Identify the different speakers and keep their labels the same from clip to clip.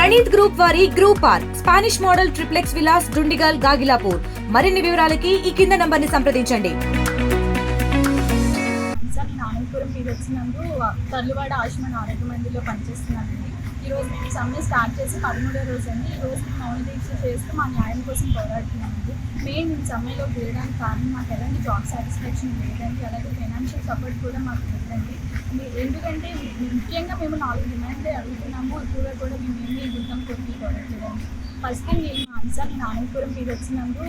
Speaker 1: Praneeth group వారి group park Spanish model triplex Vilas Dundigal Gagillapur. మరిన్ని వివరాలకి ఈ కింద నంబర్ ని సంప్రదించండి.
Speaker 2: ఆనందపురం మీద వచ్చినందు తర్లువాడ ఆయుష్మాన్ ఆరోగ్య మందిలో పనిచేస్తున్నానండి. ఈరోజు మేము సమ్మె స్టార్ట్ చేసి 13వ రోజు అండి. ఈరోజు మేము మౌన దీక్ష చేస్తూ మా న్యాయం కోసం పోరాడుతున్నామండి. మెయిన్ మేము సమ్మెలో వేయడానికి కారణం మాకు ఎలాంటి జాబ్ సాటిస్ఫాక్షన్ లేదండి, అలాగే ఫైనాన్షియల్ సపోర్ట్ కూడా మాకు లేదండి. ఎందుకంటే ముఖ్యంగా మేము 4 డిమాండ్లే అడుగుతున్నాము. ఇప్పుడు కూడా మేము ఏమీ యుద్ధం కొట్టి పోరాడలేదండి. ఫస్ట్ థింగ్ నేను ఆనందపురం మీద వచ్చినందు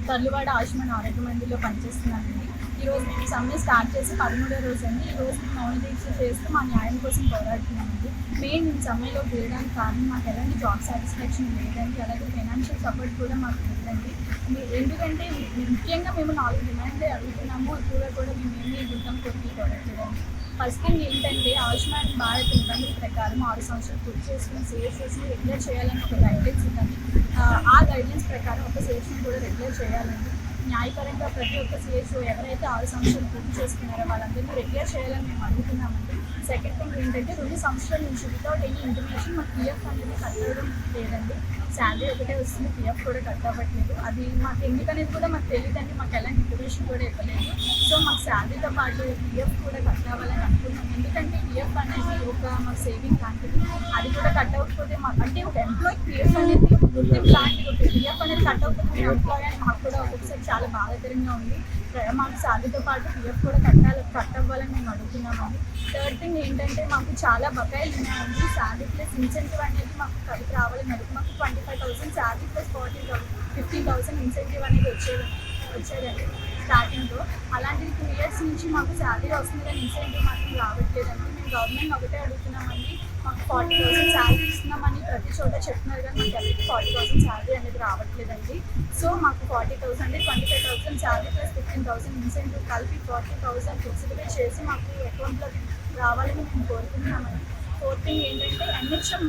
Speaker 2: తర్లువాడ ఆయుష్మాన్ ఆరోగ్య మందిలో పనిచేస్తున్నానండి. ఈరోజు మేము సమ్మె స్టార్ట్ చేసి 13వ రోజు అండి. ఈరోజు మేము మౌన దీక్ష చేస్తూ మా న్యాయం కోసం పోరాడుతున్నామండి. మెయిన్ మేము సమ్మెలో వేయడానికి కారణం మాకు ఎలాంటి జాబ్ సాటిస్ఫాక్షన్ లేదండి, అలాగే ఫైనాన్షియల్ సపోర్ట్ కూడా మాకు లేదండి. ఎందుకంటే ముఖ్యంగా మేము 4 డిమాండ్లే అడుగుతున్నాము. ఇప్పుడు కూడా మేము ఏమీ యుద్ధం కొట్టి పోరాడలేదండి. ఫస్ట్ థింగ్ ఏంటంటే ఆయుష్మాన్ భారత్ నిబంధనల ప్రకారం 6 సంవత్సరాలు పూర్తి చేసుకుని సిఎస్ఎస్ని రెగ్యులర్ చేయాలని ఒక గైడ్లైన్స్ ఉందండి. ఆ గైడ్లైన్స్ ప్రకారం ఒక సిఎస్ని కూడా రెగ్యులర్ చేయాలండి. న్యాయపరంగా ప్రతి ఒక్క సిఎస్ఓ ఎవరైతే 6 సంవత్సరాలు పూర్తి చేసుకున్నారో వాళ్ళందరినీ రెగ్యులర్ చేయాలని మేము అడుగుతున్నామండి. సెకండ్ థింగ్ ఏంటంటే 2 సంవత్సరాల నుంచి వితౌట్ ఎనీ ఇంటిమేషన్ మాకు పిఎఫ్ అనేది కట్టడం లేదండి. శాలరీ ఒకటే వస్తుంది, పిఎఫ్ కూడా కట్ అవ్వట్లేదు. అది మాకు ఎందుకనేది కూడా మాకు తెలియదండి. మాకు ఎలాంటి ఇంటిమేషన్ కూడా ఇవ్వలేదు. సో మాకు శాలరీతో పాటు పిఎఫ్ కూడా కట్ అవ్వాలని అనుకున్నాం. ఎందుకంటే పిఎఫ్ అనేది ఒక మాకు సేవింగ్ లాంటిది. అది కూడా కట్ అవ్వకపోతే మాకు అంటే ఒక ఎంప్లాయీ పిఎఫ్ అనేది గుర్తింపు లాంటిది. ఒక పిఎఫ్ అనేది కట్ అవ్వకపోతే ఎంప్లాయీ అని మాకు కూడా ఒక్కొక్కసారి చాలా బాధాకరంగా ఉంది. మాకు శాలరీతో పాటు పిఎఫ్ కూడా కట్ అవ్వాలని మేము అడుగుతున్నామండి. థర్డ్ థింగ్ ఏంటంటే మాకు చాలా బకాయిలు ఉన్నాయండి. శాలరీ ప్లస్ ఇన్సెంటివ్ అనేది మాకు కలిపి రావాలని అడుగు. మాకు 25,000 శాలరీ ప్లస్ 15,000 ఇన్సెంటివ్ అనేది వచ్చేదండి స్టార్టింగ్లో. అలాంటిది 2 ఇయర్స్ నుంచి మాకు శాలరీ వస్తుంది కానీ ఇన్సెంటివ్ మాత్రం రావట్లేదండి. మేము గవర్నమెంట్ ఒకటే అడుగుతున్నామండి. మాకు 40,000 శాలరీ ఇస్తున్నామని ప్రతి చోట చెప్తున్నారు కానీ మాకు ఎవరికి 40,000 శాలరీ అనేది రావట్లేదండి. సో మాకు 40,000 అంటే 25,000 శాలరీ ప్లస్ 15,000 ఇన్సెంటివ్ కలిపి 40,000 ఫిక్స్డ్గా చేసి మాకు అకౌంట్లోకి రావాలని మేము కోరుకుంటున్నామండి. ఫోర్త్ థింగ్ ఏంటంటే ఎన్హెచ్ఎం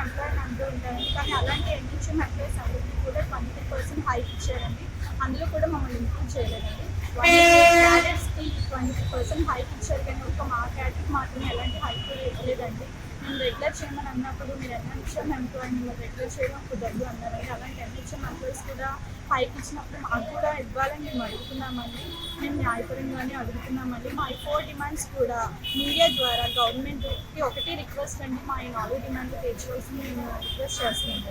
Speaker 2: ఎంప్లాయీ అంటూ ఉంటారండి, కానీ అలాంటి ఎన్హెచ్ఎం ఎంప్లాయీస్ అందరికీ కూడా 20% హైక్ ఇచ్చారండి. అందులో కూడా మమ్మల్ని ఇంక్లూడ్ చేయలేదండి. క్యాడెట్స్కి 20% హైక్ ఇచ్చారు కానీ ఒక మా క్యాడెట్కి మాత్రం ఎలాంటి హైక్ కూడా ఇవ్వలేదండి. మేము రెగ్యులర్ చేయమని అన్నప్పుడు మీరు ఎన్హెచ్ఎం ఎంప్లాయీని మీరు రెగ్యులర్ చేయడం కుదరదు అన్నారండి. అలాంటి ఎన్హెచ్ఎం ఎంప్లాయీస్ కూడా హైక్ ఇచ్చినప్పుడు మాకు కూడా ఇవ్వాలని మేము అడుగుతున్నామండి. మేము న్యాయపరంగానే అడుగుతున్నామండి. మా 4 డిమాండ్స్ కూడా మీడియా ద్వారా గవర్నమెంట్కి ఒకటి రిక్వెస్ట్ అండి. మా 4 డిమాండ్లు తీర్చవలసింది మేము రిక్వెస్ట్ చేస్తున్నాం.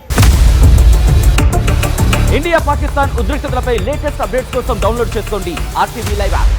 Speaker 3: ఇండియా పాకిస్తాన్ ఉద్రిక్తతలపై లేటెస్ట్ అప్డేట్స్ కోసం డౌన్లోడ్ చేసుకోండి RTV లైవ్ యాప్.